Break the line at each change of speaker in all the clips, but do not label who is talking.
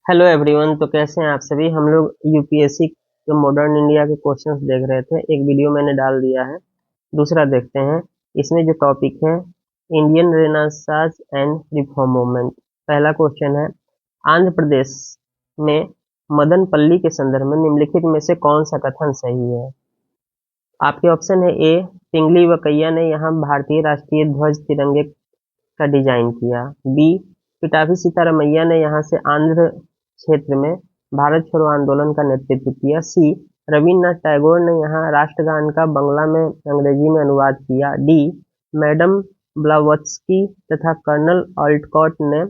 Hello everyone. तो कैसे हैं आप सभी। हम लोग यूपीएससी के मॉडर्न इंडिया के क्वेश्चंस देख रहे थे। एक वीडियो मैंने डाल दिया है, दूसरा देखते हैं। इसमें जो टॉपिक है Indian renaissance and reform movement. पहला क्वेश्चन है, आंध्र प्रदेश में मदनपल्ली के संदर्भ में निम्नलिखित में से कौन सा कथन सही है। आपके ऑप्शन है ए, पिंगली वकैया ने यहाँ भारतीय राष्ट्रीय ध्वज तिरंगे का डिजाइन किया। बी, पिटाभी सीतारमैया ने यहाँ से आंध्र क्षेत्र में भारत छोड़ो आंदोलन का नेतृत्व किया। सी, रविन्द्रनाथ टैगोर ने यहाँ राष्ट्रगान का बंगला में अंग्रेजी में अनुवाद किया। डी, मैडम ब्लावत्स्की तथा कर्नल ऑल्टकॉट ने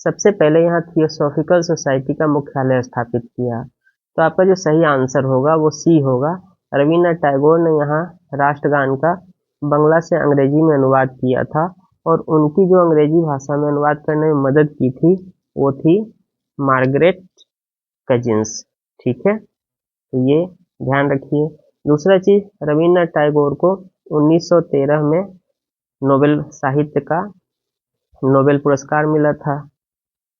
सबसे पहले यहाँ थियोसॉफिकल सोसाइटी का मुख्यालय स्थापित किया। तो आपका जो सही आंसर होगा वो सी होगा। रविन्द्रनाथ टैगोर ने यहाँ राष्ट्रगान का बंगला से अंग्रेजी में अनुवाद किया था और उनकी जो अंग्रेजी भाषा में अनुवाद करने में मदद की थी वो थी मार्गरेट कजिन्स। ठीक है, तो ये ध्यान रखिए। दूसरा चीज, रविन्द्रनाथ टैगोर को 1913 में नोबेल साहित्य का नोबेल पुरस्कार मिला था।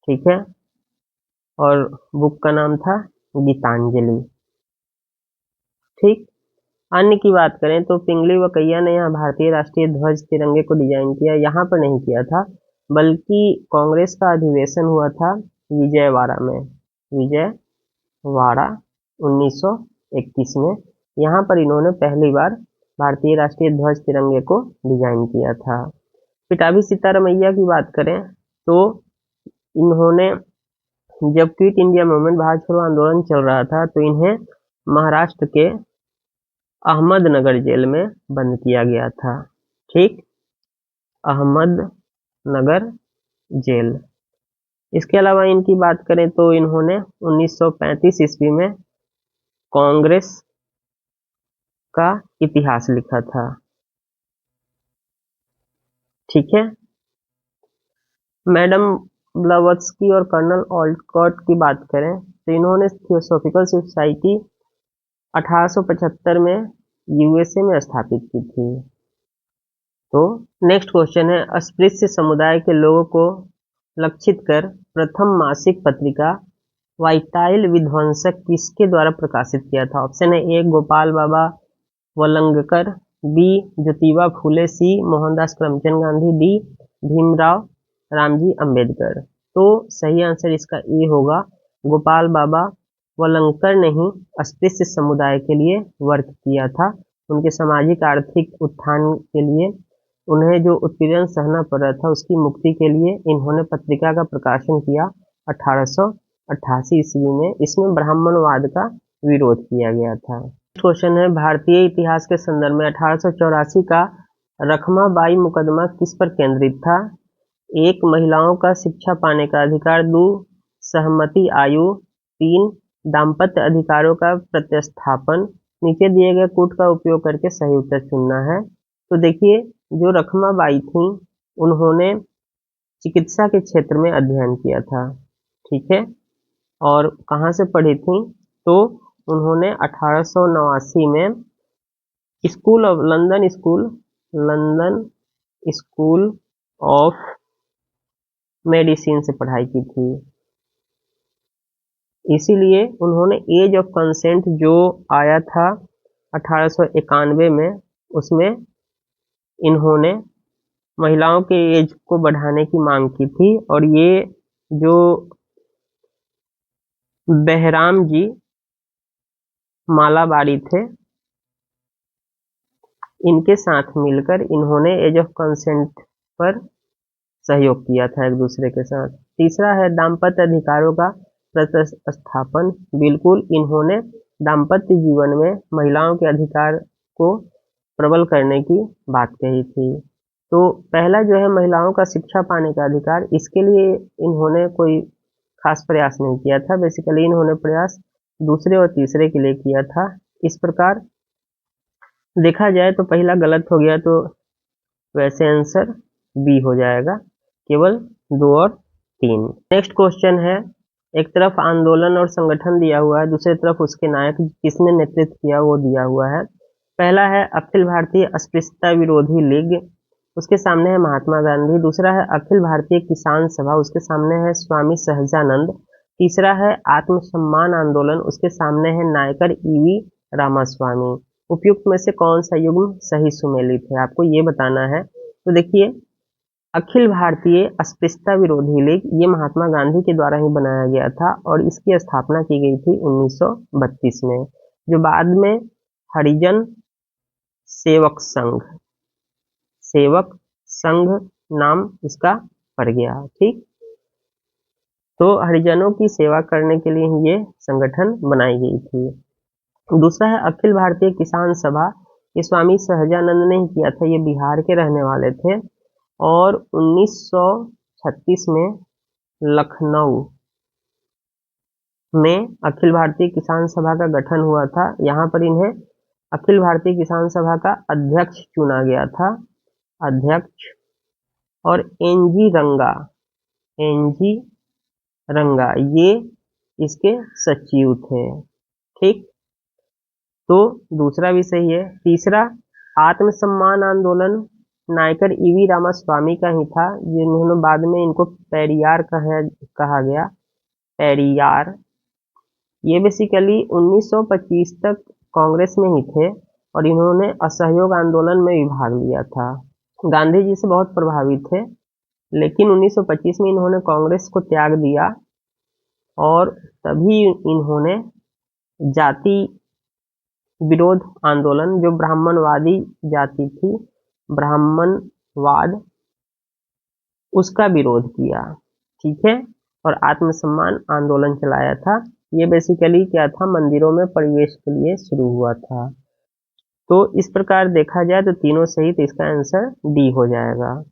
ठीक है, और बुक का नाम था गीतांजलि। ठीक, अन्य की बात करें तो पिंगली वकैया ने यहाँ भारतीय राष्ट्रीय ध्वज तिरंगे को डिजाइन किया। यहाँ पर नहीं किया था, बल्कि कांग्रेस का अधिवेशन हुआ था विजयवाड़ा में, विजयवाड़ा 1921 में। यहाँ पर इन्होंने पहली बार भारतीय राष्ट्रीय ध्वज तिरंगे को डिजाइन किया था। पिटाभी सीतारमैया की बात करें तो इन्होंने, जब क्विट इंडिया मूवमेंट भारत छोड़ो आंदोलन चल रहा था, तो इन्हें महाराष्ट्र के अहमदनगर जेल में बंद किया गया था। ठीक, अहमदनगर जेल। इसके अलावा इनकी बात करें तो इन्होंने 1935 ईस्वी में कांग्रेस का इतिहास लिखा था। ठीक है, मैडम ब्लावत्स्की और कर्नल ऑल्टकॉट की बात करें तो इन्होंने थियोसॉफिकल सोसाइटी 1875 में यूएसए में स्थापित की थी। तो नेक्स्ट क्वेश्चन है, अस्पृश्य समुदाय के लोगों को लक्षित कर प्रथम मासिक पत्रिका वाइटाइल विध्वंसक किसके द्वारा प्रकाशित किया था। ऑप्शन है ए, गोपाल बाबा वलंगकर। बी, ज्योतिबा फूले। सी, मोहनदास करमचंद गांधी। डी, भीमराव रामजी अंबेडकर। तो सही आंसर इसका ए होगा। गोपाल बाबा वलंगकर ने ही अस्पृश्य समुदाय के लिए वर्क किया था। उनके सामाजिक आर्थिक उत्थान के लिए, उन्हें जो उत्पीड़न सहना पड़ रहा था उसकी मुक्ति के लिए इन्होंने पत्रिका का प्रकाशन किया 1888 ईस्वी में। इसमें ब्राह्मणवाद का विरोध किया गया था। क्वेश्चन है, भारतीय इतिहास के संदर्भ में 1884 का रखमाबाई मुकदमा किस पर केंद्रित था। एक, महिलाओं का शिक्षा पाने का अधिकार। 2, सहमति आयु। 3, दाम्पत्य अधिकारों का प्रतिस्थापन। नीचे दिए गए कूट का उपयोग करके सही उत्तर चुनना है। तो देखिए, जो रखमाबाई थी उन्होंने चिकित्सा के क्षेत्र में अध्ययन किया था। ठीक है, और कहाँ से पढ़ी थी तो उन्होंने 1889 में लंदन स्कूल ऑफ मेडिसिन से पढ़ाई की थी। इसीलिए उन्होंने एज ऑफ कंसेंट जो आया था 1891 में, उसमें इन्होंने महिलाओं के एज को बढ़ाने की मांग की थी। और ये जो बहराम जी मालाबारी थे, इनके साथ मिलकर इन्होंने एज ऑफ कंसेंट पर सहयोग किया था एक दूसरे के साथ। तीसरा है दाम्पत्य अधिकारों का प्रतिस्थापन। बिल्कुल, इन्होंने दाम्पत्य जीवन में महिलाओं के अधिकार को प्रबल करने की बात कही थी। तो पहला जो है महिलाओं का शिक्षा पाने का अधिकार, इसके लिए इन्होंने कोई खास प्रयास नहीं किया था। बेसिकली इन्होंने प्रयास दूसरे और तीसरे के लिए किया था। इस प्रकार देखा जाए तो पहला गलत हो गया, तो वैसे आंसर बी हो जाएगा। केवल 2 और 3। नेक्स्ट क्वेश्चन है, एक तरफ आंदोलन और संगठन दिया हुआ है, दूसरी तरफ उसके नायक किसने नेतृत्व किया वो दिया हुआ है। पहला है अखिल भारतीय अस्पृश्यता विरोधी लीग, उसके सामने है महात्मा गांधी। दूसरा है अखिल भारतीय किसान सभा, उसके सामने है स्वामी सहजानंद। तीसरा है आत्मसम्मान आंदोलन, उसके सामने है नायकर ईवी रामास्वामी। उपयुक्त में से कौन सा युग्म सही सुमेलित है, आपको ये बताना है। तो देखिए, अखिल भारतीय अस्पृश्यता विरोधी लीग ये महात्मा गांधी के द्वारा ही बनाया गया था और इसकी स्थापना की गई थी 1932 में, जो बाद में हरिजन सेवक संघ नाम इसका पड़ गया। ठीक, तो हरिजनों की सेवा करने के लिए ये संगठन बनाई गई थी। दूसरा है अखिल भारतीय किसान सभा, ये स्वामी सहजानंद ने ही किया था, ये बिहार के रहने वाले थे और 1936 में लखनऊ में अखिल भारतीय किसान सभा का गठन हुआ था। यहाँ पर इन्हें अखिल भारतीय किसान सभा का अध्यक्ष चुना गया था, अध्यक्ष, और एनजी रंगा ये इसके सचिव थे। ठीक, तो दूसरा भी सही है। तीसरा आत्मसम्मान आंदोलन नायकर ईवी रामास्वामी का ही था, जिन्होंने बाद में इनको पेरियार कहा गया, पेरियार। ये बेसिकली 1925 तक कांग्रेस में ही थे और इन्होंने असहयोग आंदोलन में भी भाग लिया था। गांधी जी से बहुत प्रभावित थे, लेकिन 1925 में इन्होंने कांग्रेस को त्याग दिया और तभी इन्होंने जाति विरोध आंदोलन, जो ब्राह्मणवादी जाति थी, ब्राह्मणवाद, उसका विरोध किया। ठीक है, और आत्मसम्मान आंदोलन चलाया था। ये बेसिकली क्या था, मंदिरों में प्रवेश के लिए शुरू हुआ था। तो इस प्रकार देखा जाए तो तीनों सही, तो इसका आंसर डी हो जाएगा।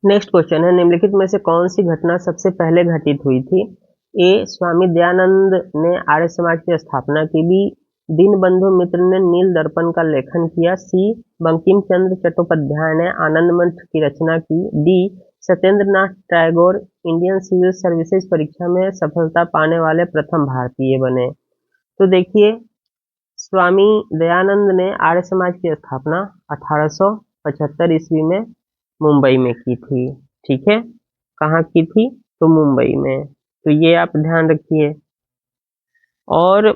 नेक्स्ट क्वेश्चन है, निम्नलिखित में से कौन सी घटना सबसे पहले घटित हुई थी? ए, स्वामी दयानंद ने आर्य समाज की स्थापना की। बी, दीनबंधु मित्र ने नील दर्पण का लेखन किया। सी, बंकिम चंद्र चट्टोपाध्याय ने आनंद मठ की रचना की। D, Satyendranath Tagore Indian civil services परीक्षा में सफलता पाने वाले प्रथम भारतीय बने। तो देखिए, स्वामी दयानंद ने आर्य समाज की स्थापना 1875 ईस्वी में मुंबई में की थी। ठीक है, कहाँ की थी? तो मुंबई में, तो ये आप ध्यान रखिए। और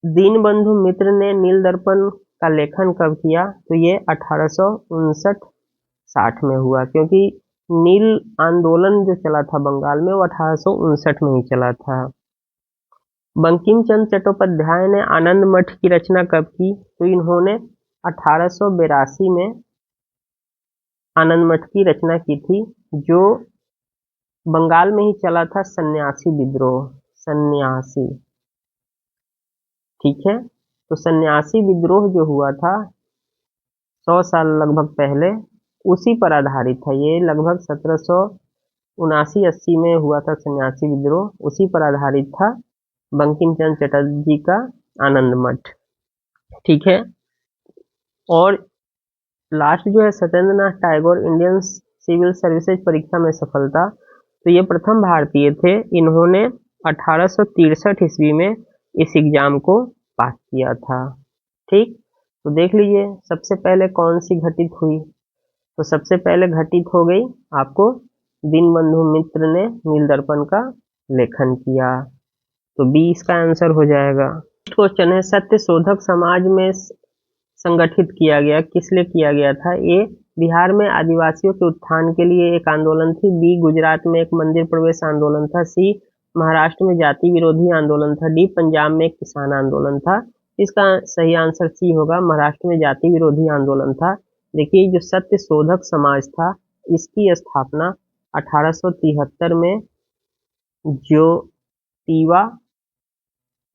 दीनबंधु मित्र ने नील दर्पण का लेखन कब किया? तो ये 1859-60 में हुआ, क्योंकि नील आंदोलन जो चला था बंगाल में वो 1859 में ही चला था। बंकिम चंद्र चट्टोपाध्याय ने आनंद मठ की रचना कब की? तो इन्होंने 1882 में आनंद मठ की रचना की थी, जो बंगाल में ही चला था, सन्यासी विद्रोह, सन्यासी। ठीक है, तो सन्यासी विद्रोह जो हुआ था 100 साल लगभग पहले, उसी पर आधारित था। ये लगभग 1779-80 में हुआ था सन्यासी विद्रोह, उसी पर आधारित था बंकिम चंद्र चटर्जी का आनंद मठ। ठीक है, और लास्ट जो है Satyendranath Tagore Indian civil services परीक्षा में सफलता, तो ये प्रथम भारतीय थे। इन्होंने 1863 ईस्वी में इस एग्जाम को पास किया था। ठीक, तो देख लीजिए सबसे पहले कौन सी घटित हुई? तो सबसे पहले घटित हो गई आपको दीनबंधु मित्र ने नील दर्पण का लेखन किया, तो बी इसका आंसर हो जाएगा। नेक्स्ट क्वेश्चन है, सत्य शोधक समाज में संगठित किया गया, किस लिए किया गया था? ए, बिहार में आदिवासियों के उत्थान के लिए एक आंदोलन थी। बी, गुजरात में एक मंदिर प्रवेश आंदोलन था। सी, महाराष्ट्र में जाति विरोधी आंदोलन था। डी, पंजाब में एक किसान आंदोलन था। इसका सही आंसर सी होगा, महाराष्ट्र में जाति विरोधी आंदोलन था। देखिए, जो सत्य शोधक समाज था, इसकी स्थापना 1873 में ज्योतिबा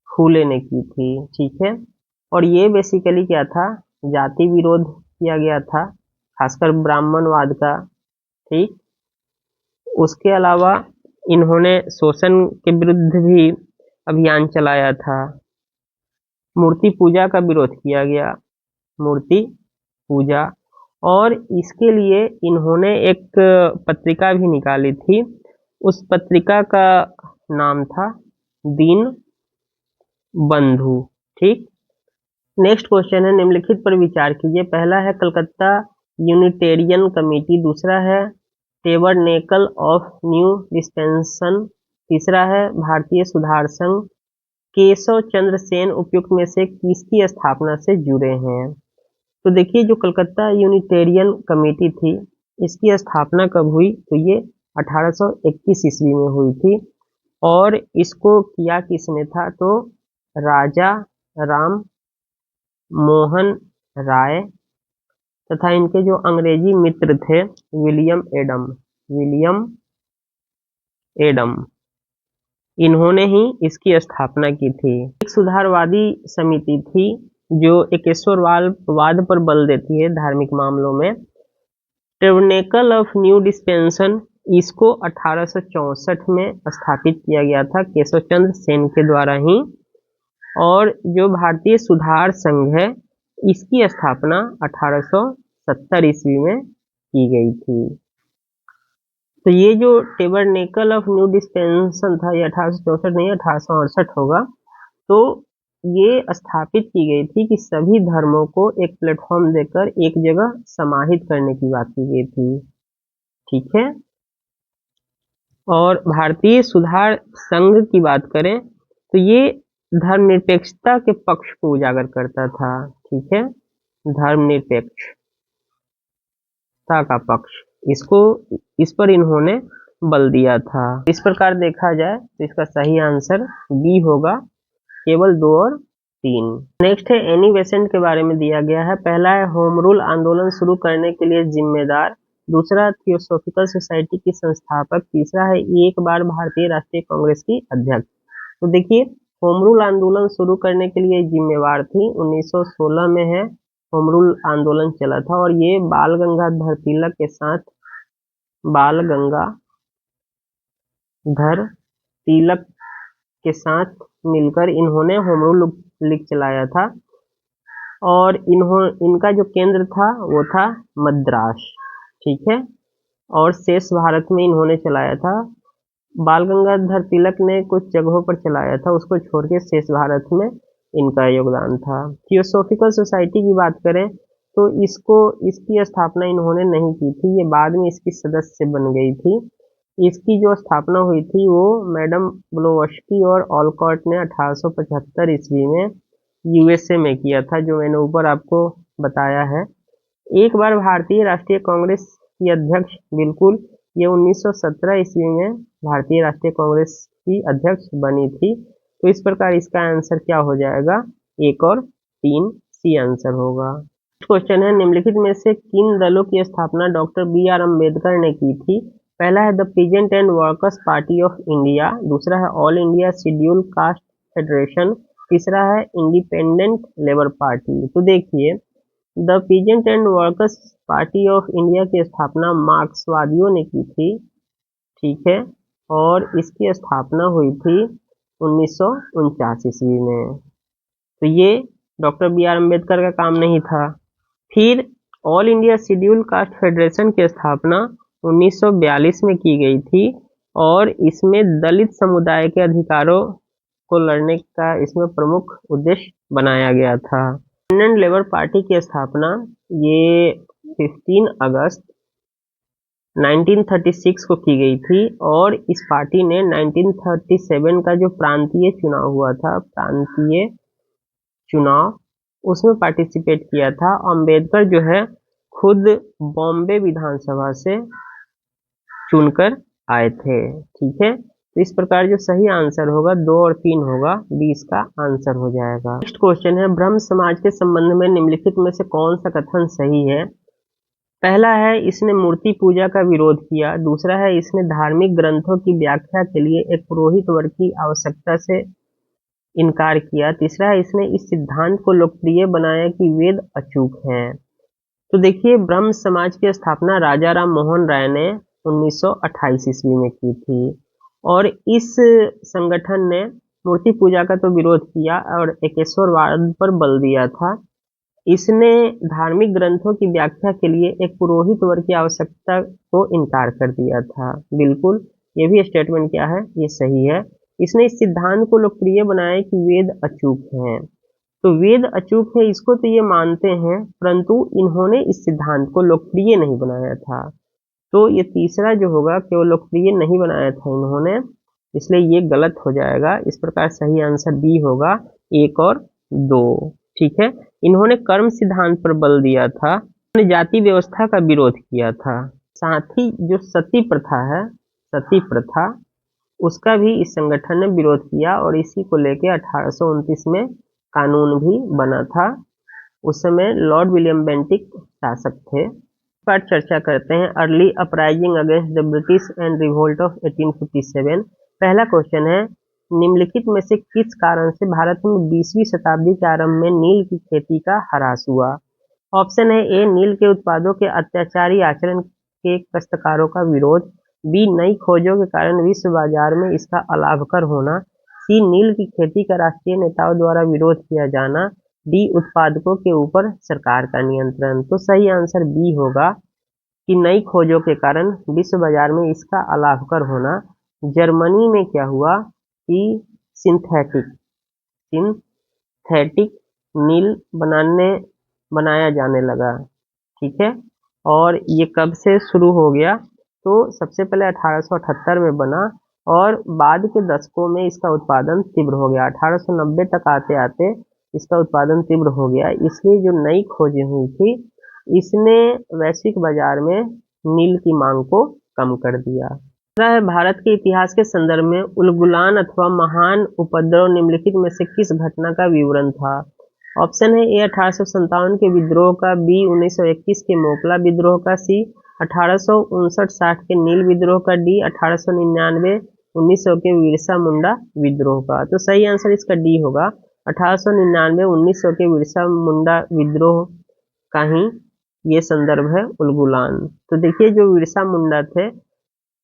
फूले ने की थी। ठीक है, और ये बेसिकली क्या था, जाति विरोध किया गया था, खासकर ब्राह्मणवाद का। ठीक, उसके अलावा इन्होंने शोषण के विरुद्ध भी अभियान चलाया था। मूर्ति पूजा का विरोध किया गया, मूर्ति पूजा, और इसके लिए इन्होंने एक पत्रिका भी निकाली थी। उस पत्रिका का नाम था दीन बंधु। ठीक, नेक्स्ट क्वेश्चन है, निम्नलिखित पर विचार कीजिए। पहला है कलकत्ता यूनिटेरियन कमेटी, दूसरा है टेबरनेकल ऑफ न्यू डिस्पेंसन तीसरा है भारतीय सुधार संघ, केशव चंद्र सेन उपयुक्त में से किसकी स्थापना से जुड़े हैं? तो देखिए जो कलकत्ता यूनिटेरियन कमेटी थी, इसकी स्थापना कब हुई? तो ये 1821 ईस्वी में हुई थी और इसको किया किसने था? तो राजा राम मोहन राय तथा इनके जो अंग्रेजी मित्र थे विलियम एडम, इन्होंने ही इसकी स्थापना की थी। एक सुधारवादी समिति थी जो एकेश्वरवाद पर बल देती है धार्मिक मामलों में। टैबरनेकल ऑफ न्यू डिस्पेंसन, इसको 1864 में स्थापित किया गया था केशव चंद्र सेन के द्वारा ही। और जो भारतीय सुधार संघ है, इसकी स्थापना 1870 ईस्वी में की गई थी। तो ये जो टैबरनेकल ऑफ न्यू डिस्पेंसन था, ये 1864 नहीं 1868 होगा। तो ये स्थापित की गई थी कि सभी धर्मों को एक प्लेटफॉर्म देकर एक जगह समाहित करने की बात की गई थी। ठीक है। और भारतीय सुधार संघ की बात करें तो ये धर्मनिरपेक्षता के पक्ष को उजागर करता था। ठीक है, धर्मनिरपेक्षता का पक्ष, इस पर इन्होंने बल दिया था। इस प्रकार देखा जाए तो इसका सही आंसर बी होगा, केवल 2 और 3। नेक्स्ट है एनी बेसेंट के बारे में दिया गया है। पहला है होम रूल आंदोलन शुरू करने के लिए जिम्मेदार, दूसरा थियोसॉफिकल सोसाइटी की संस्थापक, तीसरा है एक बार भारतीय राष्ट्रीय कांग्रेस की अध्यक्ष। तो देखिए होम रूल आंदोलन शुरू करने के लिए जिम्मेवार थी, 1916 में है होम रूल आंदोलन चला था और ये बाल गंगाधर तिलक के साथ मिलकर इन्होंने होम रूल लीग चलाया था और इनका जो केंद्र था वो था मद्रास। ठीक है, और शेष भारत में इन्होंने चलाया था। बाल गंगाधर तिलक ने कुछ जगहों पर चलाया था, उसको छोड़ के शेष भारत में इनका योगदान था। थियोसॉफिकल सोसाइटी की बात करें तो इसकी स्थापना इन्होंने नहीं की थी, ये बाद में इसकी सदस्य बन गई थी। इसकी जो स्थापना हुई थी वो मैडम ब्लोवस्की और ऑलकॉट ने 1875 ईस्वी में यूएसए में किया था, जो मैंने ऊपर आपको बताया है। एक बार भारतीय राष्ट्रीय कांग्रेस की अध्यक्ष, बिल्कुल, ये 1917 ईस्वी में भारतीय राष्ट्रीय कांग्रेस की अध्यक्ष बनी थी। तो इस प्रकार इसका आंसर क्या हो जाएगा? 1 और 3 सी आंसर होगा। क्वेश्चन है निम्नलिखित में से किन दलों की स्थापना डॉक्टर बी.आर. अम्बेडकर ने की थी? पहला है the peasant and workers party of India, दूसरा है all India schedule caste federation, तीसरा है इंडिपेंडेंट लेबर पार्टी। तो देखिए the peasant and workers party of India की स्थापना मार्क्सवादियों ने की थी। ठीक है, और इसकी स्थापना हुई थी 1949 ईस्वी में। तो ये डॉक्टर बी.आर. अम्बेडकर का काम नहीं था। फिर all India schedule caste federation की स्थापना 1942 में की गई थी और इसमें दलित समुदाय के अधिकारों को लड़ने का इसमें प्रमुख उद्देश्य बनाया गया था। इंडियन लेबर पार्टी की स्थापना ये 15 अगस्त 1936 को की गई थी और इस पार्टी ने 1937 का जो प्रांतीय चुनाव उसमें पार्टिसिपेट किया था। अम्बेडकर जो है खुद बॉम्बे विधानसभा से चुनकर आए थे। ठीक है, तो इस प्रकार जो सही आंसर होगा 2 और 3 होगा, 20 का आंसर हो जाएगा। नेक्स्ट क्वेश्चन है ब्रह्म समाज के संबंध में निम्नलिखित में से कौन सा कथन सही है? पहला है इसने मूर्ति पूजा का विरोध किया, दूसरा है इसने धार्मिक ग्रंथों की व्याख्या के लिए एक पुरोहित वर्ग की आवश्यकता से इनकार किया, तीसरा है इसने इस सिद्धांत को लोकप्रिय बनाया कि वेद अचूक हैं। तो देखिए ब्रह्म समाज की स्थापना राजा राम मोहन राय ने 1928 ईस्वी में की थी और इस संगठन ने मूर्ति पूजा का तो विरोध किया और एकेश्वरवाद पर बल दिया था। इसने धार्मिक ग्रंथों की व्याख्या के लिए एक पुरोहित वर्ग की आवश्यकता को इनकार कर दिया था। बिल्कुल, ये भी स्टेटमेंट क्या है? ये सही है। इसने इस सिद्धांत को लोकप्रिय बनाया कि वेद अचूक हैं। तो वेद अचूक है इसको तो ये मानते हैं, परंतु इन्होंने इस सिद्धांत को लोकप्रिय नहीं बनाया था। तो ये तीसरा जो होगा केवल लोकप्रिय नहीं बनाया था इन्होंने, इसलिए ये गलत हो जाएगा। इस प्रकार सही आंसर बी होगा 1 और 2। ठीक है। इन्होंने कर्म सिद्धांत पर बल दिया था, इन्होंने जाति व्यवस्था का विरोध किया था। साथ ही जो सती प्रथा है, सती प्रथा, उसका भी इस संगठन ने विरोध किया और इसी को लेकर 1829 में कानून भी बना था। उस समय लॉर्ड विलियम बेंटिक शासक थे। पर चर्चा करते हैं early uprising against the British and revolt of 1857। पहला क्वेश्चन है, निम्नलिखित में से किस कारण से भारत में 20वीं शताब्दी के आरंभ में नील की खेती का ह्रास हुआ? ऑप्शन है ए, नील के उत्पादों के अत्याचारी आचरण के काश्तकारों का विरोध, बी, नई खोजों के कारण विश्व बाजार में इसका अलाभकर होना, सी, नील की खेती का राष्ट्रीय नेताओं द्वारा विरोध किया जाना, डी, उत्पादकों के ऊपर सरकार का नियंत्रण। तो सही आंसर बी होगा कि नई खोजों के कारण विश्व बाजार में इसका अलाभकर होना। जर्मनी में क्या हुआ कि सिंथेटिक नील बनाया जाने लगा। ठीक है। और ये कब से शुरू हो गया? तो सबसे पहले 1878 में बना और बाद के दशकों में इसका उत्पादन तीव्र हो गया। 1890 तक आते आते इसका उत्पादन तीव्र हो गया। इसलिए जो नई खोजें हुई थी, इसने वैश्विक बाजार में नील की मांग को कम कर दिया। दूसरा है, भारत के इतिहास के संदर्भ में उलगुलान अथवा महान उपद्रव निम्नलिखित में से किस घटना का विवरण था? ऑप्शन है ए, 1857 के विद्रोह का, बी, 1921 के मोकला विद्रोह का, सी, 1859-60 के नील विद्रोह का, डी, 1899-1900 के बिरसा मुंडा विद्रोह का। तो सही आंसर इसका डी होगा, 1899-1900 के बिरसा मुंडा विद्रोह का ही ये संदर्भ है उलगुलान। तो देखिए, जो बिरसा मुंडा थे,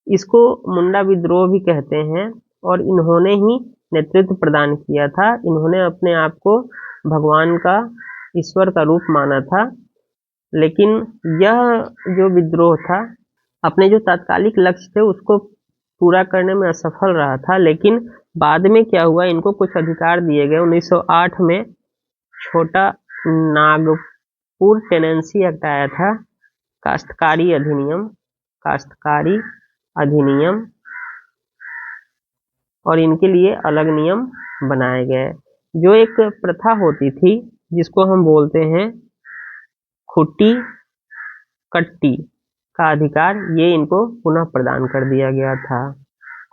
इसको मुंडा विद्रोह भी कहते हैं और इन्होंने ही नेतृत्व प्रदान किया था। इन्होंने अपने आप को भगवान का, ईश्वर का रूप माना था। लेकिन यह जो विद्रोह था, अपने जो तात्कालिक लक्ष्य थे उसको पूरा करने में असफल रहा था। लेकिन बाद में क्या हुआ, इनको कुछ अधिकार दिए गए। 1908 में छोटा नागपुर टेनेंसी एक्ट आया था, काश्तकारी अधिनियम, और इनके लिए अलग नियम बनाए गए। जो एक प्रथा होती थी जिसको हम बोलते हैं खुट्टी कट्टी का अधिकार, ये इनको पुनः प्रदान कर दिया गया था।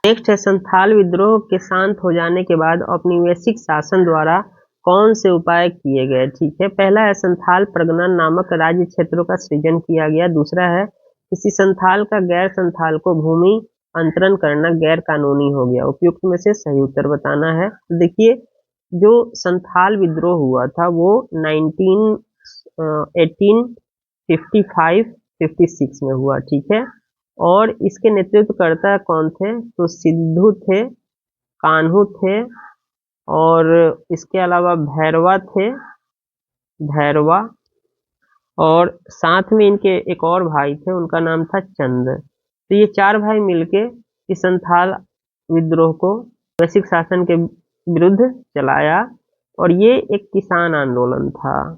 नेक्स्ट है, संथाल विद्रोह के शांत हो जाने के बाद औपनिवेशिक शासन द्वारा कौन से उपाय किए गए? ठीक है। पहला है, संथाल परगना नामक राज्य क्षेत्रों का सृजन किया गया। दूसरा है, किसी संथाल का गैर संथाल को भूमि अंतरण करना गैर कानूनी हो गया। उपयुक्त में से सही उत्तर बताना है। देखिए, जो संथाल विद्रोह हुआ था वो 1855-56 में हुआ। ठीक है। और इसके नेतृत्वकर्ता कौन थे? तो सिद्धू थे, कान्हू थे और इसके अलावा भैरवा, और साथ में इनके एक और भाई थे, उनका नाम था चंद। तो ये 4 भाई मिलके इस संथाल विद्रोह को वैश्विक शासन के विरुद्ध चलाया और ये एक किसान आंदोलन था।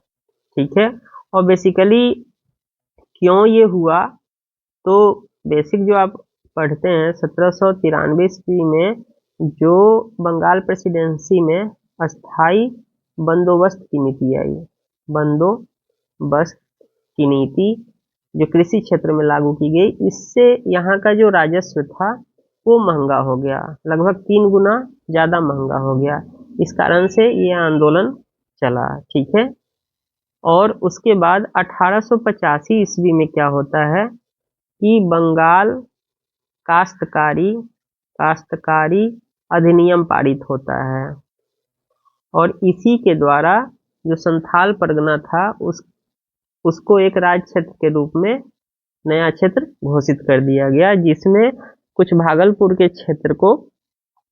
ठीक है। और बेसिकली क्यों ये हुआ, तो बेसिक जो आप पढ़ते हैं, 1793 ईस्वी में जो बंगाल प्रेसिडेंसी में अस्थाई बंदोबस्त की नीति आई, बंदोबस्त की नीति जो कृषि क्षेत्र में लागू की गई, इससे यहाँ का जो राजस्व था वो महंगा हो गया, लगभग 3 गुना ज़्यादा महंगा हो गया। इस कारण से ये आंदोलन चला। ठीक है। और उसके बाद 1885 ईस्वी में क्या होता है कि बंगाल काश्तकारी अधिनियम पारित होता है और इसी के द्वारा जो संथाल परगना था उसको एक राज्य क्षेत्र के रूप में नया क्षेत्र घोषित कर दिया गया, जिसमें कुछ भागलपुर के क्षेत्र को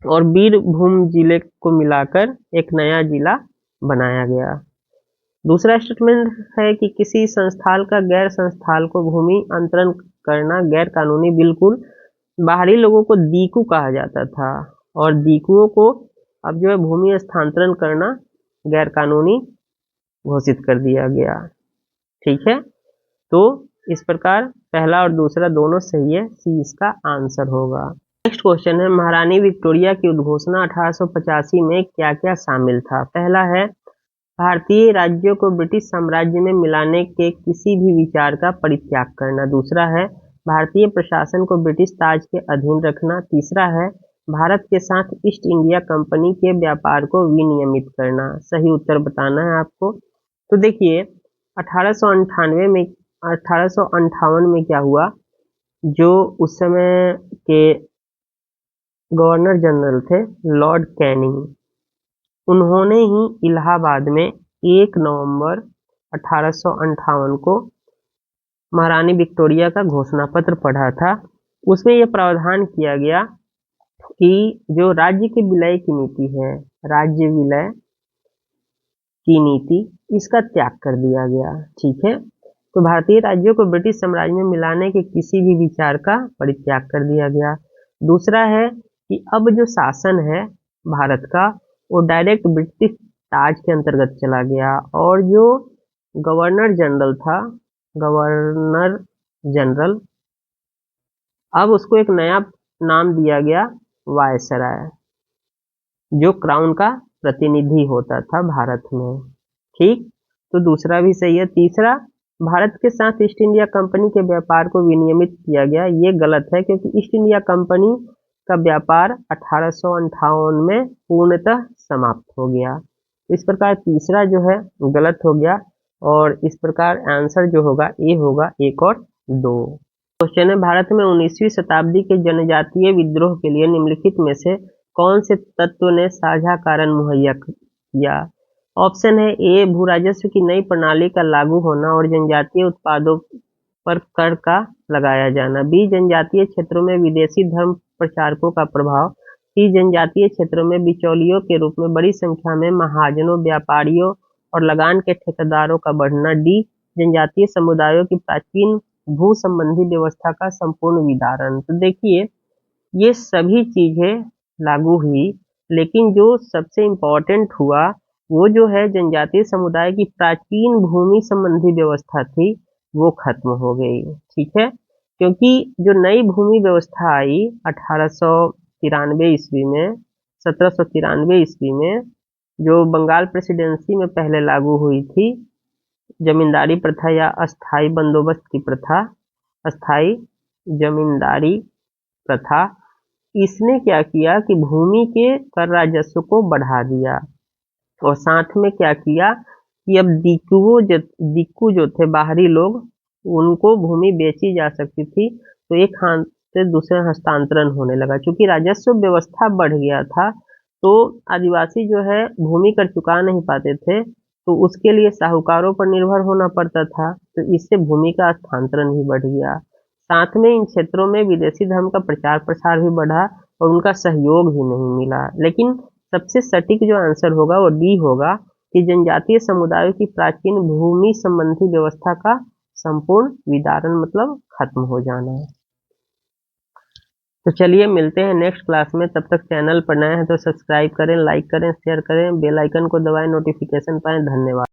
और बीरभूम जिले को मिलाकर एक नया जिला बनाया गया। दूसरा स्टेटमेंट है कि किसी संस्थाल का गैर संस्थाल को भूमि अंतरण करना गैर कानूनी। बिल्कुल, बाहरी लोगों को दीकू कहा जाता था और दीकुओं को अब जो है भूमि स्थानांतरण करना गैर कानूनी घोषित कर दिया गया। ठीक है। तो इस प्रकार पहला और दूसरा दोनों सही है, सी इसका आंसर होगा। नेक्स्ट क्वेश्चन है, महारानी विक्टोरिया की उद्घोषणा 1885 में क्या क्या शामिल था? पहला है भारतीय राज्यों को ब्रिटिश साम्राज्य में मिलाने के किसी भी विचार का परित्याग करना। दूसरा है भारतीय प्रशासन को ब्रिटिश ताज के अधीन रखना। तीसरा है भारत के साथ ईस्ट इंडिया कंपनी के व्यापार को विनियमित करना। सही उत्तर बताना है आपको। तो देखिए 1858 में क्या हुआ, जो उस समय के गवर्नर जनरल थे लॉर्ड कैनिंग, उन्होंने ही इलाहाबाद में 1 नवंबर 1858 को महारानी विक्टोरिया का घोषणा पत्र पढ़ा था। उसमें यह प्रावधान किया गया कि जो राज्य के विलय की नीति है, राज्य विलय की नीति, इसका त्याग कर दिया गया। ठीक है, तो भारतीय राज्यों को ब्रिटिश साम्राज्य में मिलाने के किसी भी विचार का परित्याग कर दिया गया। दूसरा है कि अब जो शासन है भारत का, वो डायरेक्ट ब्रिटिश ताज के अंतर्गत चला गया, और जो गवर्नर जनरल था, गवर्नर जनरल, अब उसको एक नया नाम दिया गया वायसराय, जो क्राउन का प्रतिनिधि होता था भारत में। ठीक, तो दूसरा भी सही है। तीसरा, भारत के साथ ईस्ट इंडिया कंपनी के व्यापार को विनियमित किया गया, ये गलत है, क्योंकि ईस्ट इंडिया कंपनी का व्यापार 1858 में पूर्णतः समाप्त हो गया। इस प्रकार तीसरा जो है गलत हो गया, और इस प्रकार आंसर जो होगा ए होगा 1 और 2। क्वेश्चन है, भारत में 19वीं शताब्दी के जनजातीय विद्रोह के लिए निम्नलिखित में से कौन से तत्व ने साझा कारण मुहैया किया? ऑप्शन है ए भू राजस्व की नई प्रणाली का लागू होना और जनजातीय उत्पादों पर कर का लगाया जाना। बी जनजातीय क्षेत्रों में विदेशी धर्म प्रचारकों का प्रभाव। सी जनजातीय क्षेत्रों में बिचौलियों के रूप में बड़ी संख्या में महाजनों, व्यापारियों और लगान के ठेकेदारों का बढ़ना। डी जनजातीय समुदायों की प्राचीन भू संबंधी व्यवस्था का संपूर्ण विदारण। तो देखिए ये सभी चीजें लागू हुई, लेकिन जो सबसे इम्पोर्टेंट हुआ वो जो है जनजातीय समुदाय की प्राचीन भूमि संबंधी व्यवस्था थी, वो खत्म हो गई। ठीक है, क्योंकि जो नई भूमि व्यवस्था आई 1893 ईस्वी में, 1793 ईस्वी में, जो बंगाल प्रेसिडेंसी में पहले लागू हुई थी, जमींदारी प्रथा या अस्थाई बंदोबस्त की प्रथा, अस्थाई जमींदारी प्रथा, इसने क्या किया कि भूमि के कर राजस्व को बढ़ा दिया, और साथ में क्या किया कि अब दिक्कू जो थे बाहरी लोग, उनको भूमि बेची जा सकती थी, तो एक हाथ से दूसरे हस्तांतरण होने लगा। क्योंकि राजस्व व्यवस्था बढ़ गया था, तो आदिवासी जो है भूमि कर चुका नहीं पाते थे, तो उसके लिए साहूकारों पर निर्भर होना पड़ता था, तो इससे भूमि का हस्तांतरण भी बढ़ गया। साथ में इन क्षेत्रों में विदेशी धर्म का प्रचार प्रसार भी बढ़ा और उनका सहयोग भी नहीं मिला। लेकिन सबसे सटीक जो आंसर होगा वो डी होगा कि जनजातीय समुदायों की प्राचीन भूमि संबंधी व्यवस्था का संपूर्ण विदारण, मतलब खत्म हो जाना। तो चलिए मिलते हैं नेक्स्ट क्लास में। तब तक चैनल पर नए हैं तो सब्सक्राइब करें, लाइक करें, शेयर करें, बेल आइकन को दबाएं, नोटिफिकेशन पाएं। धन्यवाद।